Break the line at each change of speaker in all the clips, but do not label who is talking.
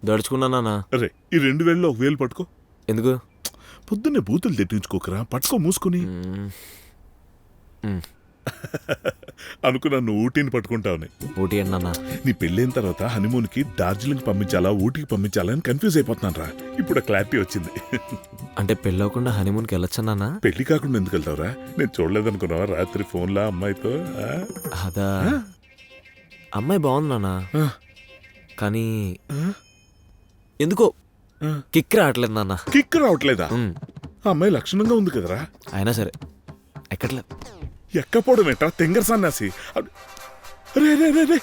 దడుచుకున్నా నాన్న.
అరే ఈ 2000లో 1000 పట్టుకో.
ఎందుకు?
పొద్దున్నే బూతులు తెట్టించుకోకరా, పట్టుకో మూసుకుని. అనుకున్నా నువ్వు ఊటీని పట్టుకుంటావని.
ఊటీ ఏంటి నాన్న?
నీ పెళ్ళైన తర్వాత హనీమూన్ కి డార్జిలింగ్ పంపించాలా ఊటీకి పంపించాలా అని కన్ఫ్యూజ్ అయిపోతున్నాను రా. ఇప్పుడు క్లారిటీ వచ్చింది.
అంటే పెళ్ళి అవ్వకుండా హనీమూన్కి వెళ్ళొచ్చా నాన్న?
పెళ్లి కాకుండా ఎందుకు వెళ్తావురా? నేను చూడలేదనుకున్నావా రాత్రి ఫోన్లా అమ్మాయితో?
అదా, అమ్మాయి బాగుంది నాన్న, కానీ ఎందుకో కిక్ రావట్లేదు నాన్న.
కిక్ రావట్లేదా? ఆ అమ్మాయి లక్షణంగా ఉంది కదరా.
అయినా సరే ఎక్కట్లేదు.
ఎక్కపోవడం ఏంట్రా తెంగర సన్నాసి. రే రే రే రే,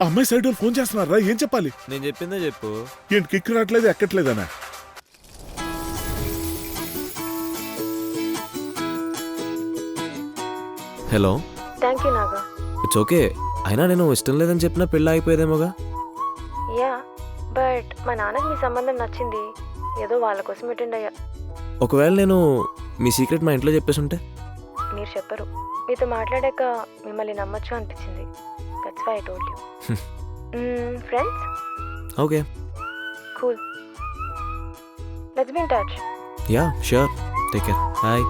ఆ అమ్మాయి సైడ్ వాళ్ళు ఫోన్ చేస్తున్నారా? ఏం చెప్పాలి?
నేను చెప్పిందే చెప్పు.
ఏంటి కిక్ రావట్లేదు, ఎక్కట్లేదనా?
Hello.
Thank you Naga.
It's okay. అయినా నేను ఇష్టం లేదని చెప్పినా పెళ్ళి అయిపోయేదేమోగా.
యా, బట్ మా నాన్నకి మీ సంబంధం నచ్చింది. ఏదో వాళ్ళ కోసం అటెండ్ అయ్యా.
ఒకవేళ నేను మీ సీక్రెట్ మా ఇంట్లో చెప్పేసి ఉంటే?
మీరు చెప్పరు. మీతో మాట్లాడాక మిమ్మల్ని నమ్మొచ్చు అనిపించింది. That's why I told you. Friends?
Okay,
cool. Let's be in touch.
Ya sure. Take care. Bye.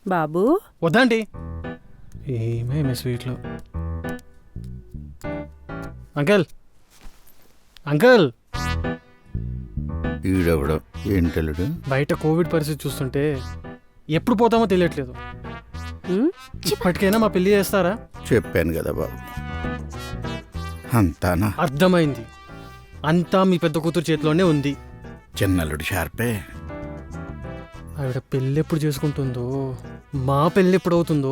బాబు
వద్దండి. ఏమేమి స్వీట్లో. అంకల్ అంకల్,
ఈడెవడో ఏంటలుడు?
బయట కోవిడ్ పరిస్థితి చూస్తుంటే ఎప్పుడు పోతామో తెలియట్లేదు. ఇప్పటికైనా మా పెళ్లి చేస్తారా?
చెప్పాను కదా బాబు, అంతానా?
అర్థమైంది. అంతా మీ పెద్ద కూతురు చేతిలోనే ఉంది.
చిన్నల్లుడు షార్పే.
ఆవిడ పెళ్ళి ఎప్పుడు చేసుకుంటుందో, మా పెళ్ళి ఎప్పుడు అవుతుందో.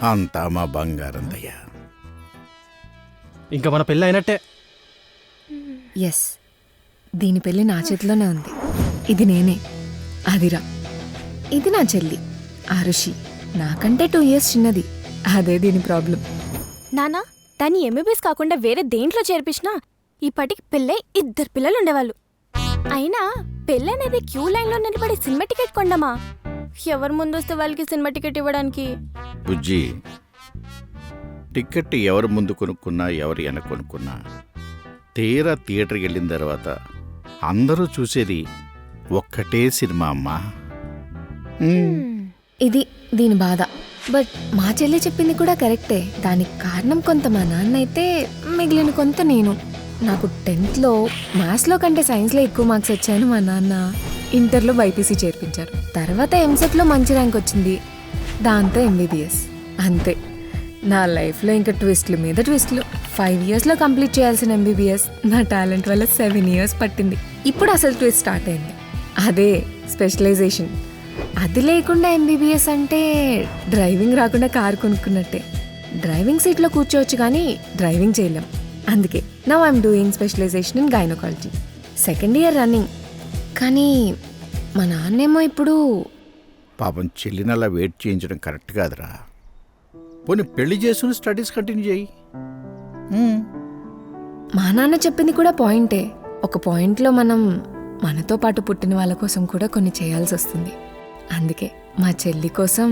అంతా మా బంగారం దయ్యా.
ఇంకా మన పెళ్ళి అయినట్టే.
ఎస్, దీని పెళ్ళి నా చేతిలోనే ఉంది. ఇది నేనే, ఆదిరా. ఇది నా చెల్లి ఆరుషి. నాకంటే 2 years చిన్నది. అదే దీని ప్రాబ్లం.
నానా, దాన్ని ఎంబీబీఎస్ కాకుండా వేరే దేంట్లో చేర్పించినా ఇప్పటికి పెళ్ళై 2 పిల్లలు ఉండేవాళ్ళు. అయినా పెళ్ళనేది క్యూ లైన్లో నిలబడి సినిమా టికెట్ కొండమా? ఎవరు ముందు వస్తే వాళ్ళకి సినిమా టికెట్ ఇవ్వడానికి.
బుజ్జి, టికెట్ ఎవరు ముందు కొనుక్కున్నా ఎవరు వెనక కొనుక్కున్నా తీరా థియేటర్కి వెళ్ళిన తర్వాత అందరూ చూసేది ఒక్కటే సినిమా అమ్మా.
ఇది దీని బాధ. బట్ మా చెల్లి చెప్పింది కూడా కరెక్టే. దానికి కారణం కొంత మా నాన్న అయితే, మిగిలిన కొంత నేను. నాకు 10th మ్యాథ్స్లో కంటే సైన్స్లో ఎక్కువ మార్క్స్ వచ్చాయని మా నాన్న ఇంటర్లో బైపీసీ చేర్పించారు. తర్వాత ఎంసెట్లో మంచి ర్యాంక్ వచ్చింది. దాంతో ఎంబీబీఎస్. అంతే. నా లైఫ్లో ఇంకా ట్విస్ట్లు మీద ట్విస్ట్లు. 5 yearsలో కంప్లీట్ చేయాల్సిన ఎంబీబీఎస్ నా టాలెంట్ వల్ల 7 years పట్టింది. ఇప్పుడు అసలు ట్విస్ట్ స్టార్ట్ అయింది. అదే స్పెషలైజేషన్. అది లేకుండా ఎంబీబీఎస్ అంటే డ్రైవింగ్ రాకుండా కారు కొనుక్కున్నట్టే. డ్రైవింగ్ సీట్లో కూర్చోవచ్చు కానీ డ్రైవింగ్ చేయలేం. అందుకే now I'm doing specialisation in gynaecology. 2nd year running. కానీ మా నాన్నేమో ఇప్పుడు.
పాపం చెల్లిని అలా వెయిట్ చేయించడం కరెక్ట్ కాదురా. పోనీ పెళ్లి చేసుకుని స్టడీస్ కంటిన్యూ చేయి.
మా నాన్న చెప్పింది కూడా పాయింటే. ఒక పాయింట్లో మనం మనతో పాటు పుట్టిన వాళ్ళ కోసం కూడా కొన్ని చేయాల్సి వస్తుంది. అందుకే మా చెల్లి కోసం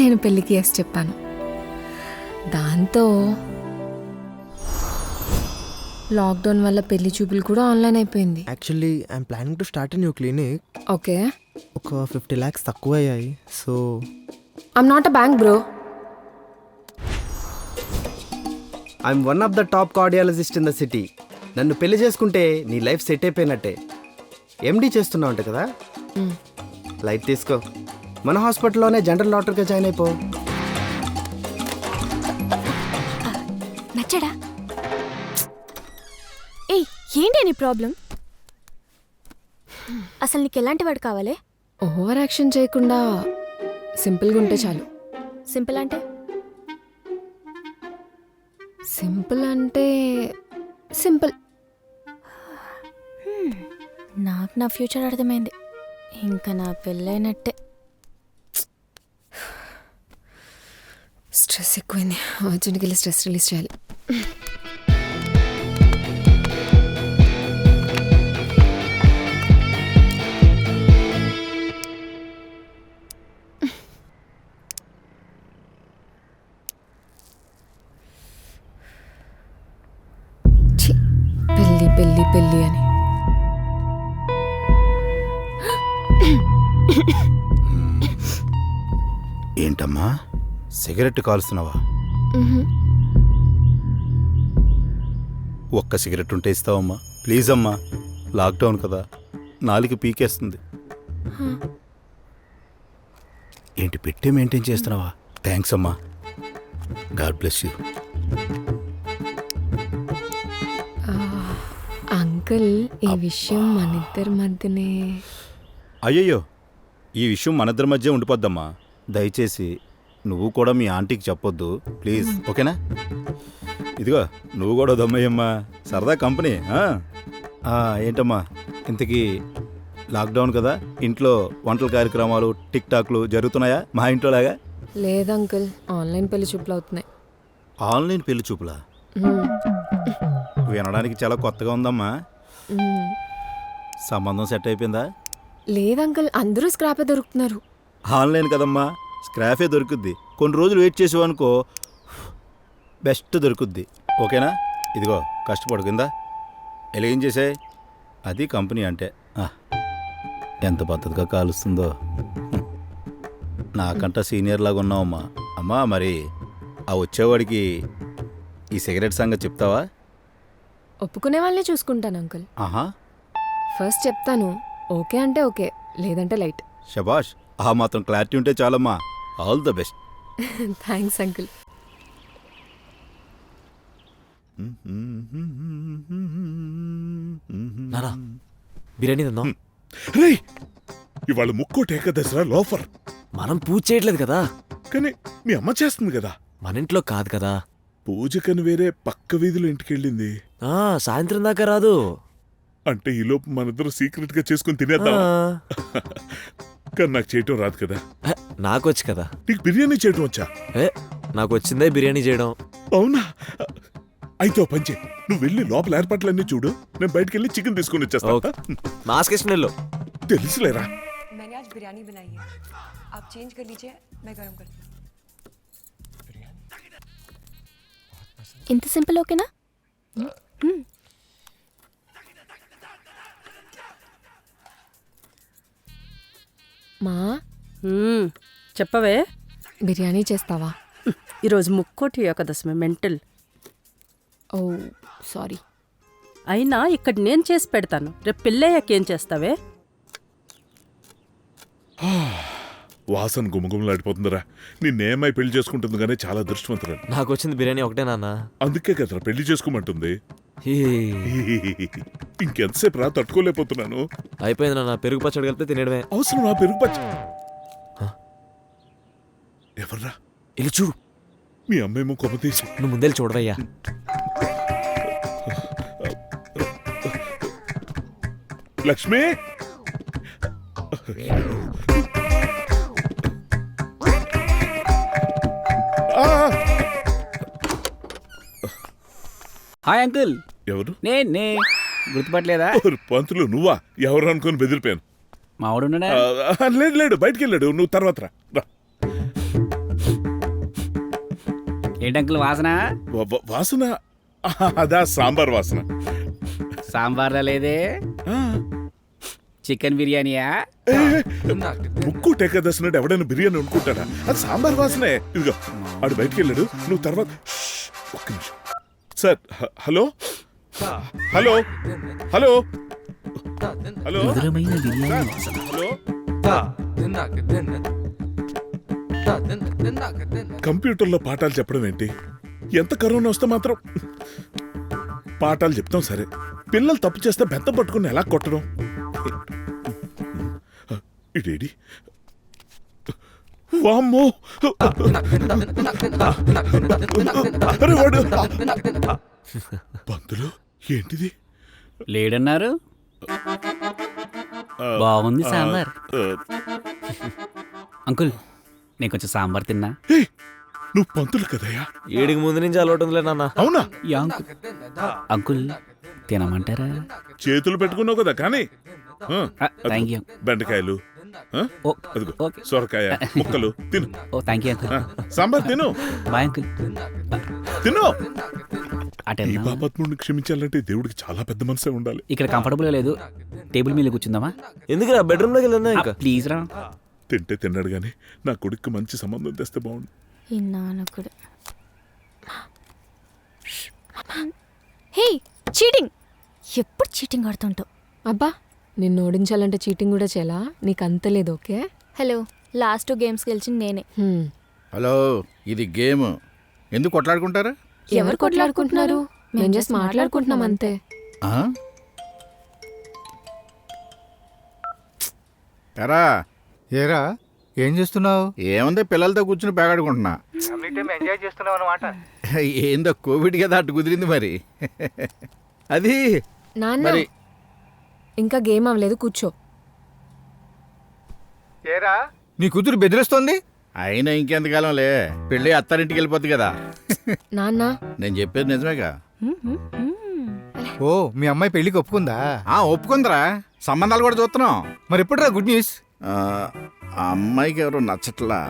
నేను పెళ్ళికి ఎస్ చెప్పాను. దాంతో లాక్డౌన్ వల్ల పెళ్లి చూపులు కూడా ఆన్లైన్ అయిపోయింది.
Actually I'm planning to start a new clinic.
Okay,
ఒక 50 lakhs తక్కువ అయ్యాయి. So
I'm not a bank bro.
I'm one of the top cardiologist in the city. నన్ను పెళ్లి చేసుకుంటే నీ లైఫ్ సెట్ అయిపోయినట్టే. ఎండి చేస్తున్నావు అంట కదా, లైట్ తీసుకో. మన హాస్పిటల్లోనే జనరల్ డాక్టర్గా జాయిన్ అయిపో.
నచ్చడా? ఏయ్, ఏంటి నీ ప్రాబ్లం? అసలు నీకు ఎలాంటి వాడు కావాలి?
ఓవర్ యాక్షన్ చేయకుండా సింపుల్గా ఉంటే చాలు.
సింపుల్ అంటే?
సింపుల్ అంటే సింపుల్.
నాకు నా ఫ్యూచర్ అర్థమైంది. ఇంకా నా పెళ్ళైనట్టే.
స్ట్రెస్ ఎక్కువైంది. అర్జెంట్కి వెళ్ళి స్ట్రెస్ రిలీజ్ చేయాలి. ఛీ, పెళ్ళి పెళ్ళి పెళ్ళి అని.
ఏంటమ్మా సిగరెట్ కాలుస్తున్నావా? ఒక్క సిగరెట్ ఉంటే ఇస్తావమ్మా ప్లీజ్ అమ్మా. లాక్డౌన్ కదా, నాలుగు పీకేస్తుంది. ఏంటి పెట్టే మెయింటైన్ చేస్తున్నావా? థ్యాంక్స్ అమ్మా, గాడ్ బ్లెస్ యూ.
అంకుల్, ఈ విషయం మన ఇద్దరి మధ్యనే.
అయ్యయ్యో, ఈ విషయం మన ఇద్దరి మధ్య ఉండిపోద్దమ్మా. దయచేసి నువ్వు కూడా మీ ఆంటీకి చెప్పొద్దు ప్లీజ్, ఓకేనా? ఇదిగో నువ్వు కూడా దమ్మయ్యమ్మా, సరదా కంపెనీ. ఏంటమ్మా ఇంతకీ లాక్డౌన్ కదా, ఇంట్లో వంటల కార్యక్రమాలు టిక్ టాక్లు జరుగుతున్నాయా మా ఇంట్లో లాగా?
లేదు అంకుల్, ఆన్లైన్ పెళ్లి చూపులు అవుతున్నాయి.
ఆన్లైన్ పెళ్లి చూపులా? వినడానికి చాలా కొత్తగా ఉందమ్మా. సంబంధం సెట్ అయిపోయిందా?
లేదు అంకుల్, అందరూ స్క్రాపే దొరుకుతున్నారు.
ఆన్లైన్ కదమ్మా, స్క్రాఫే దొరుకుద్ది. కొన్ని రోజులు వెయిట్ చేసేవనుకో బెస్ట్ దొరుకుద్ది, ఓకేనా? ఇదిగో కష్టపడు కింద ఎలా ఏం చేసాయి, అది కంపెనీ అంటే. ఎంత పద్ధతిగా కాలుస్తుందో. నాకంట సీనియర్ లాగా ఉన్నావమ్మా. అమ్మా మరి ఆ వచ్చేవాడికి ఈ సిగరెట్ సంగతి చెప్తావా?
ఒప్పుకునే వాళ్ళనే చూసుకుంటాను అంకుల్.
ఆహా,
ఫస్ట్ చెప్తాను, ఓకే అంటే ఓకే, లేదంటే లైట్.
శబాష్, ఆ మాత్రం క్లారిటీ ఉంటే చాలమ్మా. All the best.
Thanks uncle.
నానా బిర్యానీ తిందాం.
రేయ్, ఇవాళ ముక్కోటి ఏకాదశిరా లోఫర్.
మనం పూజ చేయట్లేదు కదా,
కానీ మీ అమ్మ చేస్తుంది కదా.
మన ఇంట్లో కాదు కదా.
పూజకని వేరే పక్క వీధిలో ఇంటికెళ్ళింది.
సాయంత్రం దాకా రాదు.
అంటే ఈలోపు మనిద్దరం సీక్రెట్ గా చేసుకుని తినేద్దాం. కానీ నాకు చేయటం రాదు కదా.
నాకొచ్చు కదా.
నీకు బిర్యానీ చేయటం వచ్చా?
నాకు వచ్చిందే బిర్యానీ చేయడం.
అవునా? అయితే ఓ పంచే, నువ్వు వెళ్ళి లోపల ఏర్పాట్లన్నీ చూడు, నేను బయటకు వెళ్ళి చికెన్ తీసుకుని వచ్చేస్తా.
మాస్క్ వేసుకుని వెళ్ళు.
తెలుసులేరా.
मैंने आज बिरयानी बनाई है, आप चेंज कर लीजिए, मैं गरम करती हूँ।
ఇంత సింపుల్ ఓకేనా?
మా
చెప్పవే.
బిర్యానీ చేస్తావా?
ఈరోజు ముక్కోటి ఏకాదశమి మెంటల్.
ఓ సారీ.
అయినా ఇక్కడ నేను చేసి పెడతాను, రేపు పెళ్ళయ్యాకేం చేస్తావే?
వాసన గుమగుమలాడిపోతుందిరా. నిన్నేమై పెళ్లి చేసుకుంటుంది కానీ చాలా అదృష్టవంతురా.
నాకు వచ్చింది బిర్యానీ ఒకటే నాన్న.
అందుకే కదరా పెళ్లి చేసుకోమంటుంది.
హీ.
ఇంకెంతసేపు రా, తట్టుకోలేకపోతున్నాను.
అయిపోయింది నాన్న, పెరుగు పచ్చడి కలిపితే తినేయడమే.
అవసరం నా పెరుగు పచ్చ. ఎవర్రా?
ఇల్లు చూడు.
మీ అమ్మేమో కొమ్మ తీసి.
నువ్వు ముందే చూడవయ్యా.
Lakshmi,
hi uncle.
ఎవరు?
నేనే గుర్తుపట్టలేదా?
పంతులు నువ్వా? ఎవరు అనుకుని బెదిరిపోయాను.
మావాడు ఉన్నాడా?
లేడు లేడు, బయటికి వెళ్ళాడు. నువ్వు తర్వాత రా.
ఏంటి అంకుల్ వాసన?
వాసన అదా, సాంబార్ వాసన.
సాంబార్లా లేదే, చికెన్ బిర్యానీయా?
ముక్కోటి ఏకాదశి నాడు ఎవడైనా బిర్యానీ అనుకుంటాడా? అది సాంబార్ వాసనే. ఇదిగో ఆడు బయటికి వెళ్ళాడు, నువ్వు తర్వాత. ఒక్క నిమిషం sir. Hello hello hello hello
మధురమైన బిర్యానీ వాసన.
హలో, కంప్యూటర్లో పాఠాలు చెప్పడం ఏంటి? ఎంత కరోనా వస్తే మాత్రం పాఠాలు చెప్తాం సరే, పిల్లలు తప్పు చేస్తే బెత్తం పట్టుకుని ఎలా కొట్టడం? ఇడేడి వామ్మో! అరే వాడు! పంతులు ఏంటిది?
లేడన్నారు. బాగుంది సాంబార్. అంకుల్ నేను కొంచెం సాంబార్ తిన్నా.
నువ్వు పంతులు కదయ్యా.
ఏడికి ముందు నుంచి అలవాటు ఉందిలే నాన్న.
అవునా?
ఈ అంకుల్ తినమంటారా?
చేతులు పెట్టుకున్నావు కదా కానీ
థ్యాంక్ యూ.
బెండకాయలు, అదిగో సొరకాయ ముక్కలు తిను.
ఓ థ్యాంక్ యూ అంకుల్.
సాంబార్ తిను.
Bye uncle.
తిను.
అటే
ఈ పాపాత్ముడిని క్షమించాలంటే దేవుడికి చాలా పెద్ద మనసే ఉండాలి.
ఇక్కడ కంఫర్టబుల్ గా లేదు, టేబుల్ మీద కూర్చుందామా?
ఎందుకురా బెడ్రూమ్ లోకి వెళ్ళిందా ఇంకా?
ప్లీజ్ రా.
తింటే తిన్నాడు గానీ నా కొడుకు మంచి సంబంధం తెస్తే బాగుండు.
ఈ నాన్నకుడు. హే చీటింగ్, ఎప్పుడు చీటింగ్ ఆడుతుంటావు.
అబ్బా నిన్ను ఓడించాలంటే చీటింగ్ కూడా చేయాలా? నీకు అంత లేదు. ఓకే
హలో, లాస్ట్ 2 గేమ్స్ గెలిచింది నేనే.
హలో, ఇది గేమ్. ఎందుకు కొట్లాడుకుంటారా?
ఎవరు కొట్లాడుకుంటున్నారు? మేము జస్ట్ మాట్లాడుకుంటున్నాం అంతే.
ఎరా
ఏరా ఏం చేస్తున్నావు?
ఏముంది, పిల్లలతో కూర్చుని పేగాడుకుంటున్నా.
ఎంజాయ్ చేస్తున్నావు అన్నమాట.
ఏందో కోవిడ్ కదా అటు కుదిరింది మరి. అది
నాన్న
మరి
ఇంకా గేమ్ అవ్వలేదు, కూర్చో.
ఏరా నీ కూతురు బెదిరిస్తోంది?
అయినా ఇంకెంతకాలంలే, పెళ్ళి అత్తారింటికి వెళ్ళిపోద్ది కదా.
నాన్న
నేను చెప్పేది నిజమేగా.
ఓ మీ అమ్మాయి పెళ్లికి ఒప్పుకుందా?
ఒప్పుకుందరా, సంబంధాలు కూడా చూస్తున్నాం.
మరి ఎప్పుడురా గుడ్ న్యూస్?
ఆ అమ్మాయికి ఎవరు నచ్చట్లా.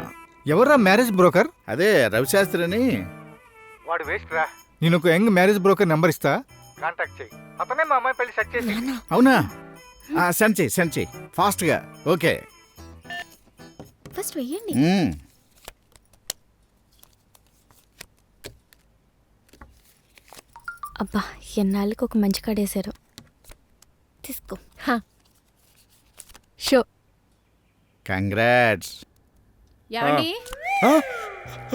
ఎవర్రా మ్యారేజ్ బ్రోకర్?
అదే రవిశాస్త్రి అని.
వాడు వేస్ట్ రా. నేను ఒక యంగ్ మ్యారేజ్ బ్రోకర్ నెంబర్ ఇస్తా, కాంటాక్ట్ చేయి. అతనే మా అమ్మాయి పెళ్లి సెట్ చేసి.
అవునా? సెండ్ చెయ్యి ఫాస్ట్గా. ఓకే.
ఫస్ట్ వెయ్యండి. అబ్బా, ఎన్నాళ్ళకి ఒక మంచి కాడేశారు. తీసుకో.
షో.
కంగ్రాట్స్.
ఏమండి?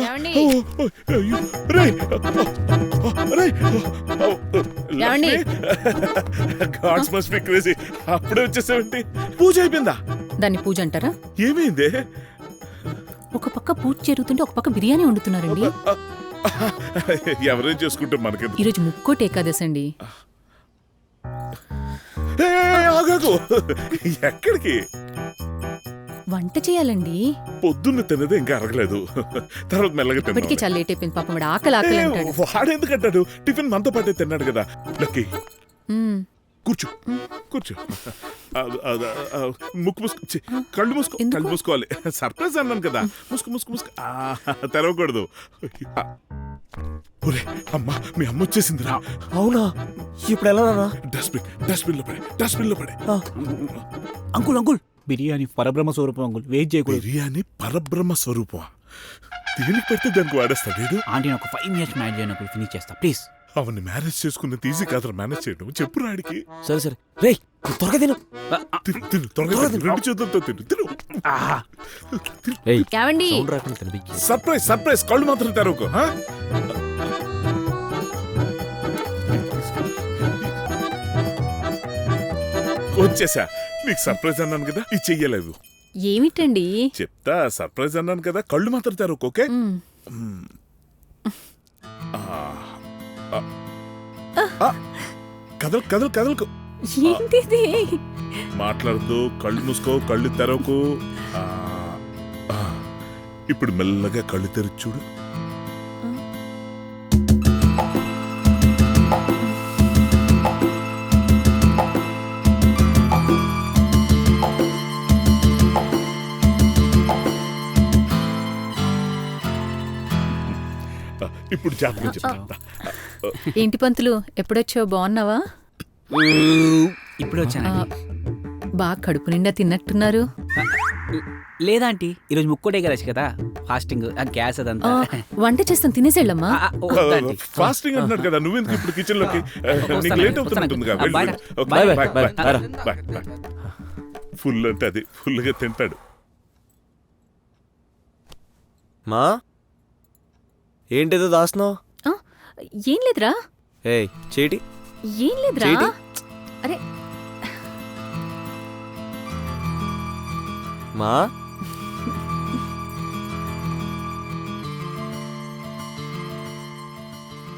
ఏమండి? ఏమండి?
God's must be crazy. అప్పుడే వచ్చేసావేంటి? పూజ అయిపోయిందా?
దాన్ని పూజ అంటారా?
ఏమైంది?
ఒక పక్క పూజ జరుగుతుంటే ఒక పక్క బిర్యానీ వండుతున్నారండి.
ఎవరేం చేసుకుంటే మనకి.
ఈరోజు ముక్కోటి ఏకాదశి అండి.
ఆగాకు. ఎక్కడికి?
వంట చేయాలండి.
పొద్దున్న తిన్నది ఇంకా అరగలేదు, తర్వాత మెల్లగా
ఇప్పటికీ చాలా లేట్ అయిపోయింది. పాపం వాడు ఆకలి అంటాడు.
వాడెందుకంటాడు? టిఫిన్ మనతో పాటే తిన్నాడు కదా. లక్కీ కూర్చో కూర్చో. ముక్కు మూసుకో, కళ్ళు మూసుకో. కళ్ళు మూసుకోవాలి. సర్ప్రైజ్ అన్నాను కదా. మూసుకో. తెరవకూడదు. అమ్మా, మీ అమ్మ వచ్చేసిందిరా.
అవునా? ఇప్పుడు ఎలా?
డస్ట్బిన్ లో పడే.
అంకుల్ బిర్యానీ పరబ్రహ్మ స్వరూపం అంకుల్, వెయిట్ చేయకూడదు.
బిర్యానీ పరబ్రహ్మ స్వరూపం. దేనికి పెడితే దానికి వాడేస్తాడు.
ఆంటీ నాకు 5 minutes మ్యాచ్ చేయను అంకుల్, ఫినిష్ చేస్తా ప్లీజ్.
అవన్నీ మేనేజ్ చేసుకున్న ఈజీ కాదు మేనేజ్ చేయడం. చెప్పు రాడికి.
సరే రే త్వరగా తిను.
త్వరగా రెండు చేతులతో తిను.
ఏమండి?
సర్ప్రైజ్. కళ్ళు మాత్రం తెరవకు. వచ్చేసా. నీకు సర్ప్రైజ్ అన్నాను కదా, ఇది చెయ్యలేదు.
ఏమిటండి?
చెప్తా. సర్ప్రైజ్ అన్నాను కదా, కళ్ళు మాత్రం తెరవకు. ఓకే? కదలకు.
ఏంటిది?
మాట్లాడద్దు. కళ్ళు మూసుకో, కళ్ళు తెరవకు. ఇప్పుడు మెల్లగా కళ్ళు తెరిచి చూడు. ఇప్పుడు జాగ్రత్తగా చెప్తా.
ఏంటి పంతులు, ఎప్పుడొచ్చావు? బాగున్నావా?
ఇప్పుడు వచ్చానండి.
బాగా కడుపు నిండా తిన్నట్టున్నారు.
లేదా ఆంటీ, ఈరోజు ముక్కోటే కలసి కదా, ఫాస్టింగ్, గ్యాస్ అదంతా.
వంట చేస్తాను, తినేసేళ్ళమ్మా.
ఫాస్టింగ్ అంటున్నాడు కదా, నువ్వెందుకు ఇప్పుడు కిచెన్ లోకి? నీకు లేట్ అవుతుంటుంది. ఫుల్ అంటే అది ఫుల్గా తింటాడు.
మా ఏంటిదో దాస్తున్నావు?
ఏం లేదురా.
చేటి.
ఏం లేదురా. అరే
మా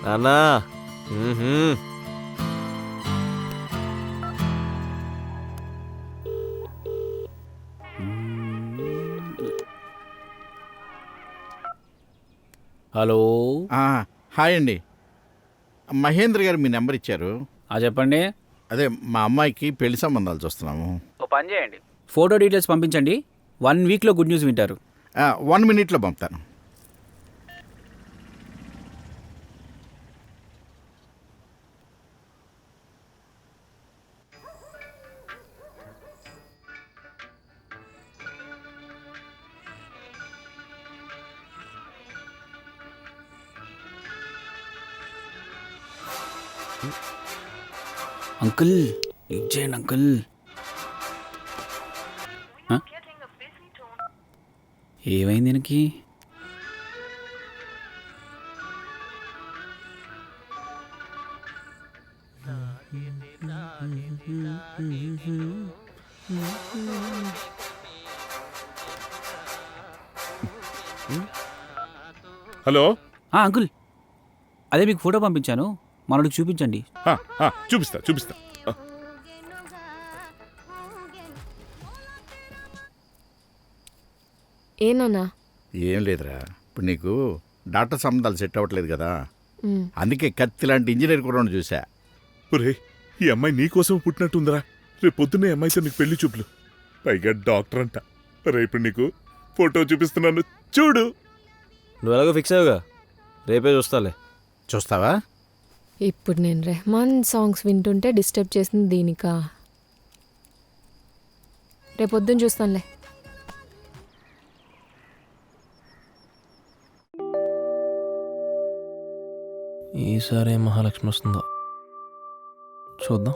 నాన్నా.
హలో.
హాయ్ అండి, మహేంద్ర గారు మీ నెంబర్ ఇచ్చారు.
చెప్పండి.
అదే మా అమ్మాయికి పెళ్లి సంబంధాలు చూస్తున్నాము.
ఓ పని చేయండి, ఫోటో డీటెయిల్స్ పంపించండి. 1 వీక్లో గుడ్ న్యూస్ వింటారు.
1 మినిట్లో పంపుతాను.
అంకుల్ ఇచ్చేయండి అంకుల్. ఏమైంది దీనికి?
హలో.
అంకుల్, అదే మీకు ఫోటో పంపించాను, మనోడికి చూపించండి.
చూపిస్తా.
ఏనా?
ఏం లేదురా, ఇప్పుడు నీకు డాక్టర్ సంబంధాలు సెట్ అవ్వట్లేదు కదా, అందుకే కత్తి లాంటి ఇంజనీర్ కూడా చూసా.
ఒరే, ఈ అమ్మాయి నీకోసం పుట్టినట్టుందిరా. రేపు పొద్దున్నే అమ్మాయితో నీకు పెళ్లి చూపులు, పైగా డాక్టర్ అంట. రేపు నీకు ఫోటో చూపిస్తున్నాను, చూడు.
నువ్వు ఎలాగో ఫిక్స్ అయ్యావుగా, రేపే చూస్తాలే.
చూస్తావా?
ఇప్పుడు నేను రెహమాన్ సాంగ్స్ వింటుంటే డిస్టర్బ్ చేసింది దీనికా? రేపొద్దున చూస్తానులే.
ఈసారి ఏం మహాలక్ష్మి వస్తుందో చూద్దాం.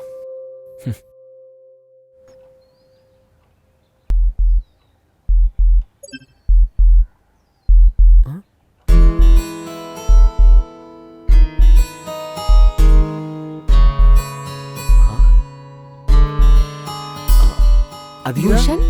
అది
భూషణ్